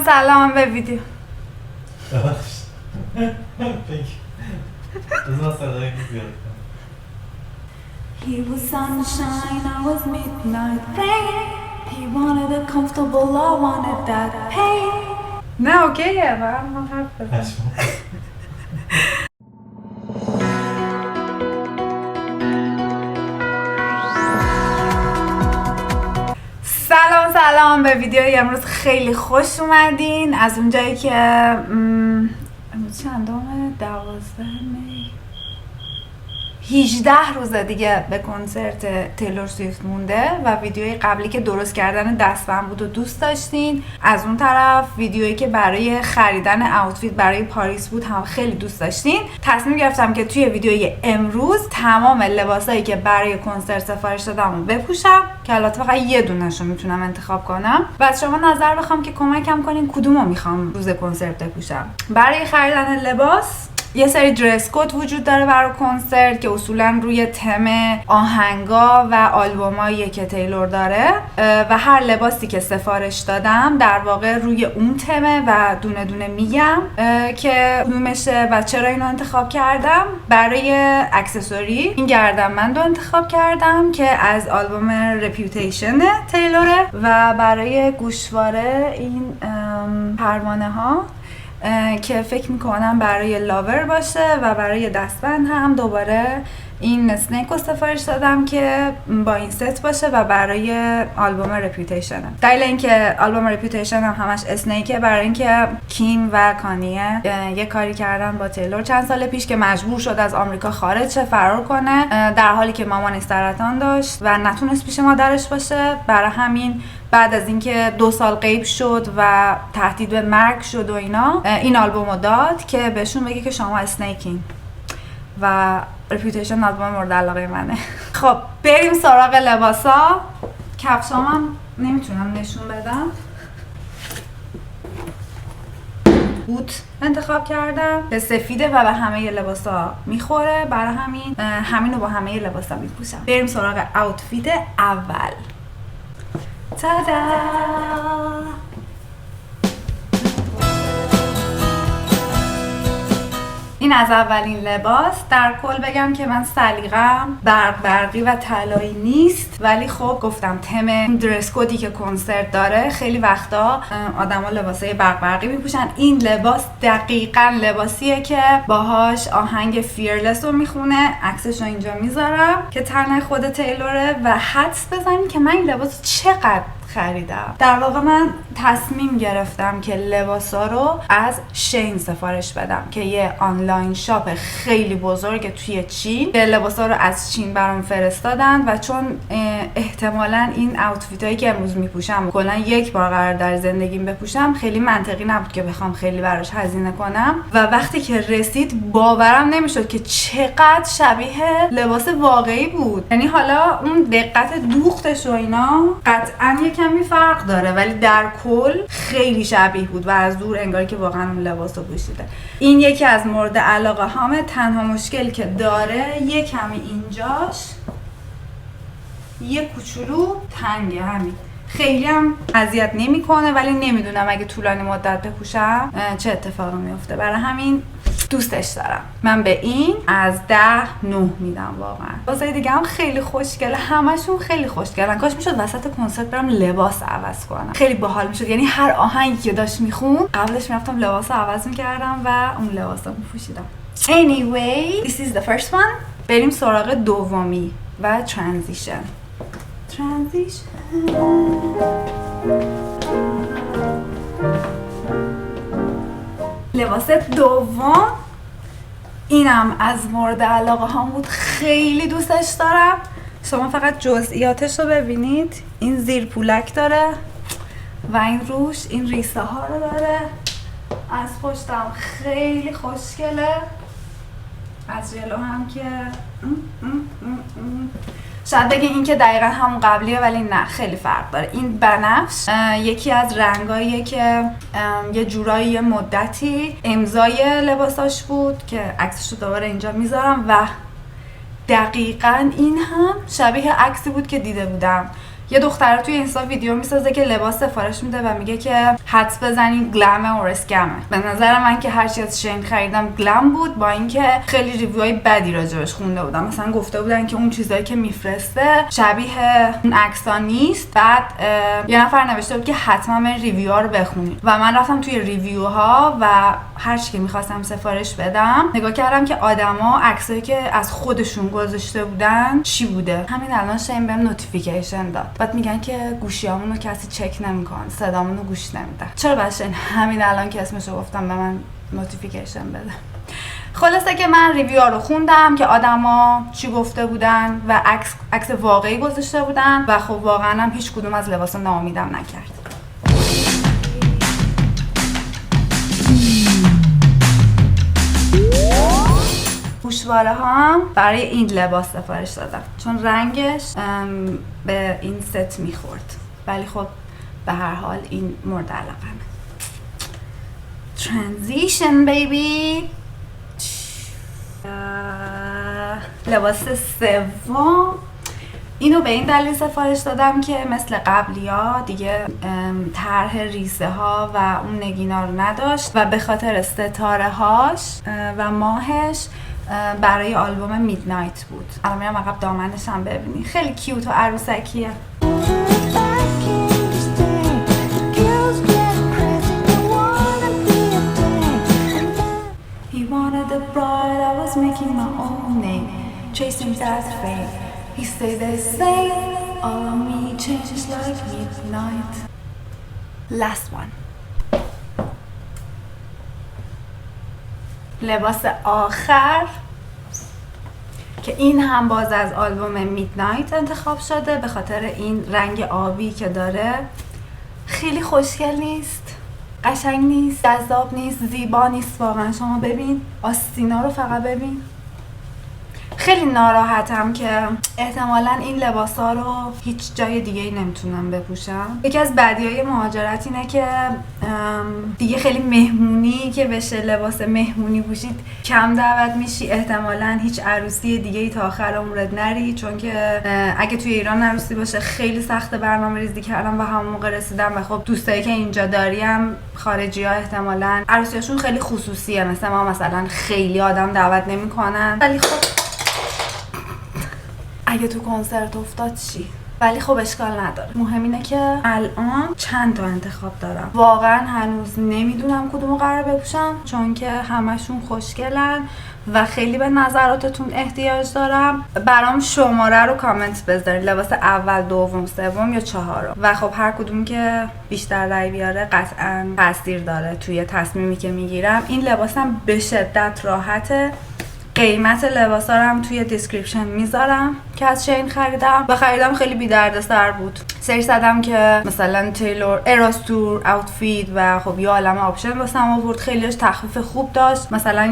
سلام به ویدیو. He was sunshine, I was midnight rain. He wanted a comfortable, I wanted that pain. نه اوکیه من حرف بزنم. سلام به ویدیوی امروز خیلی خوش اومدین. از اونجایی که امروز چندمه؟ 12 می 18 روز دیگه به کنسرت تیلور سویفت مونده و ویدیوی قبلی که درست کردن دستبند بود و دوست داشتین. از اون طرف ویدیویی که برای خریدن اوتفیت برای پاریس بود هم خیلی دوست داشتین. تصمیم گرفتم که توی ویدیوی امروز تمام لباسایی که برای کنسرت سفارش دادم رو بپوشم که البته فقط یه دونه‌شو میتونم انتخاب کنم و از شما نظر بخوام که کمکم کنین کدومو میخوام روز کنسرت بپوشم. برای خریدن لباس یه سری درس کد وجود داره برای کنسرت که اصولا روی تم آهنگا و آلبومایی که تیلور داره و هر لباسی که سفارش دادم در واقع روی اون تمه و دونه دونه میگم که کدومشه و چرا اینو انتخاب کردم. برای اکسسوری این گردنبند رو انتخاب کردم که از آلبوم رپیوتیشن تیلوره و برای گوشواره این پروانه ها که فکر میکنم برای لاور باشه و برای دستبند هم دوباره این اسنیک رو سفارش دادم که با این ست باشه و برای آلبوم رپیوتیشن. دلیل اینکه آلبوم رپیوتیشن هم همش اسنیکه برای اینکه کیم و کانیه یه کاری کردن با تیلور چند سال پیش که مجبور شد از آمریکا خارج شه، فرار کنه، در حالی که مامانش سرطان داشت و نتونست پیش مادرش باشه. برای همین بعد از اینکه 2 سال غیب شد و تهدید به مرگ شد و اینا، این آلبومو داد که بهشون بگه که شما اسنیکین و رپیوتیشن آلبوم مورد علاقه منه. خب بریم سراغ لباسا. کفشام هم نمیتونم نشون بدم. بوت انتخاب کردم به سفیده و به همه لباسا میخوره، برای همینو با همه لباسا میپوشم. بریم سراغ اوتفیت اول. تادا! این از اولین لباس. در کل بگم که من سلیقه‌ام برقی و طلایی نیست، ولی خب گفتم تم درس کدی که کنسرت داره خیلی وقتا آدما لباسای برقی میپوشن. این لباس دقیقاً لباسیه که باهاش آهنگ فیرلس رو میخونه. عکسش رو اینجا میذارم که تن خود تیلوره و حدس بزنید که من این لباس چقدر خریدم. در واقع من تصمیم گرفتم که لباسا رو از شین سفارش بدم که یه آنلاین شاپ خیلی بزرگه توی چین که لباسا رو از چین برام فرستادن و چون احتمالاً این اوتفیتایی که امروز میپوشم کلا یک بار قرار در زندگیم بپوشم، خیلی منطقی نبود که بخوام خیلی براش هزینه کنم و وقتی که رسید باورم نمیشد که چقدر شبیه لباس واقعی بود. یعنی حالا اون دقت دوختش و اینا قطعاً کمی فرق داره ولی در کل خیلی شبیه بود و از دور انگاری که واقعا اون لباس رو پوشیده. این یکی از مورد علاقه هامه. تنها مشکل که داره یه کمی اینجاش یه کوچولو تنگه، همین. خیلی هم اذیت نمیکنه ولی نمیدونم اگه طولانی مدت بپوشم چه اتفاقی میفته، برای همین دوستش دارم. من به این از 10 9 میدم. واقعا واسه دیگه هم خیلی خوشگله، همشون خیلی خوشگلن. کاش میشد وسط کنسرت برم لباس عوض کنم، خیلی باحال میشد. یعنی هر آهنگی که داشت میخون قبلش میرفتم لباس عوض میکردم و اون لباسا میپوشیدم. Anyway, this is the first one. بریم سراغ دومی و ترانزیشن. لباس دوم اینم از مورد علاقه هم بود، خیلی دوستش دارم. شما فقط جزئیاتش رو ببینید. این زیر پولک داره و این روش این ریسه ها رو داره. از پشتم خیلی خوشگله، از جلو هم که شاید بگین این که دقیقا همون قبلیه ولی نه، خیلی فرق داره. این بنفش یکی از رنگاییه که یه جورایی یه مدتی امضای لباساش بود که عکسش رو دوباره اینجا میذارم و دقیقاً این هم شبیه عکسی بود که دیده بودم یه دختره توی اینستا ویدیو میسازه که لباس سفارش میده و میگه که حدس بزنین گلمه اور اسکمه. به نظر من که هرچی از شین خریدم گلم بود، با اینکه خیلی ریویوهای بدی راجبش خونده بودم. مثلا گفته بودن که اون چیزایی که میفرسته شبیه اون عکس‌ها نیست. بعد یه نفر نوشته بود که حتما من ریویوها رو بخونید و من رفتم توی ریویوها و هر چی که می‌خواستم سفارش بدم نگاه کردم که آدما عکسایی که از خودشون گذاشته بودن چی بوده. همین الان شین بهم نوتیفیکیشن داد. بعد میگن که گوشیامون رو کسی چک نمی‌کنه، صدامون رو گوش نمیدن. چرا باید شین همین الان که اسمشو گفتم به من نوتیفیکیشن بده؟ خلاصه که من ریویو رو خوندم که آدما چی گفته بودن و عکس واقعی گذاشته بودن و خب واقعا هم هیچ کدوم از لباسا ناامیدم نکرد. گوشواره ها برای این لباس سفارش دادم چون رنگش به این ست میخورد، ولی خب به هر حال این مورد علاقمه. ترانزیشن بیبی. لباس سوم اینو به این دلیل سفارش دادم که مثل قبلی ها دیگه طرح ریسه ها و اون نگینا رو نداشت و به خاطر ستاره هاش و ماهش برای آلبوم میدنایت بود. الان میرم عقب دامنش هم ببینی، خیلی کیوت و عروسکیه. He wanted the bride, I was making my own name, chasing that fame. He said the same, all of me changes like midnight. Last one. لباس آخر که این هم باز از آلبوم میدنایت انتخاب شده به خاطر این رنگ آبی که داره. خیلی خوشگل نیست، قشنگ نیست، جذاب نیست، زیبا نیست واقعا. شما ببین آستینا رو فقط ببین. خیلی ناراحتم که احتمالاً این لباسا رو هیچ جای دیگه ای نمیتونم بپوشم. یکی از بدیهای مهاجرت اینه که دیگه خیلی مهمونی که بشه لباس مهمونی پوشید کم دعوت میشی. احتمالاً هیچ عروسی دیگه ای تا آخر عمرت نری، چون که اگه توی ایران عروسی باشه خیلی سخت برنامه ریزی کردم و همون موقع رسیدم و خب دوستایی که اینجا داریم خارجی‌ها احتمالاً عروسیاشون خیلی خصوصیه، مثل ما مثلا خیلی آدم دعوت نمی‌کنن. ولی خب اگه تو کنسرت افتاد چی؟ ولی خب اشکال نداره. مهم اینه که الان چند تا انتخاب دارم. واقعا هنوز نمیدونم کدومو قرار بپوشم، چون که همشون خوشگلن و خیلی به نظراتتون احتیاج دارم. برام شماره رو کامنت بذارین، لباس اول، دوم، سوم یا چهارم. و خب هر کدوم که بیشتر رای بیاره قطعا تاثیر داره توی تصمیمی که میگیرم. این لباسم به شدت راحته. قیمت لباسا رو هم توی دیسکریپشن میذارم که از شین خریدم و خریدم خیلی بی دردسر بود. سرچ زدم که مثلا تیلور اراس تور آوتفیت و خب یه عالمه آپشن واسم آورد. خیلیش تخفیف خوب داشت. مثلا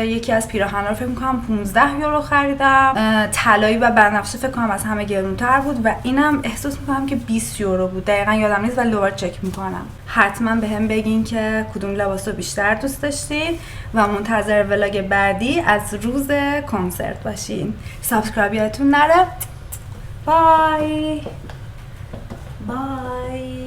یکی از پیراهن‌ها رو فکر می‌کنم 15 یورو خریدم. طلایی و بنفشه فکر کنم از همه گرونتر بود و اینم احساس می‌کنم که 20 یورو بود. دقیقاً یادم نیست ولی دوباره چک می‌کنم. حتما بهم بگین که کدوم لباس رو بیشتر دوست داشتین و منتظر ولاگ بعدی از روز کنسرت باشین. سابسکرایب یادتون نره. بای بای.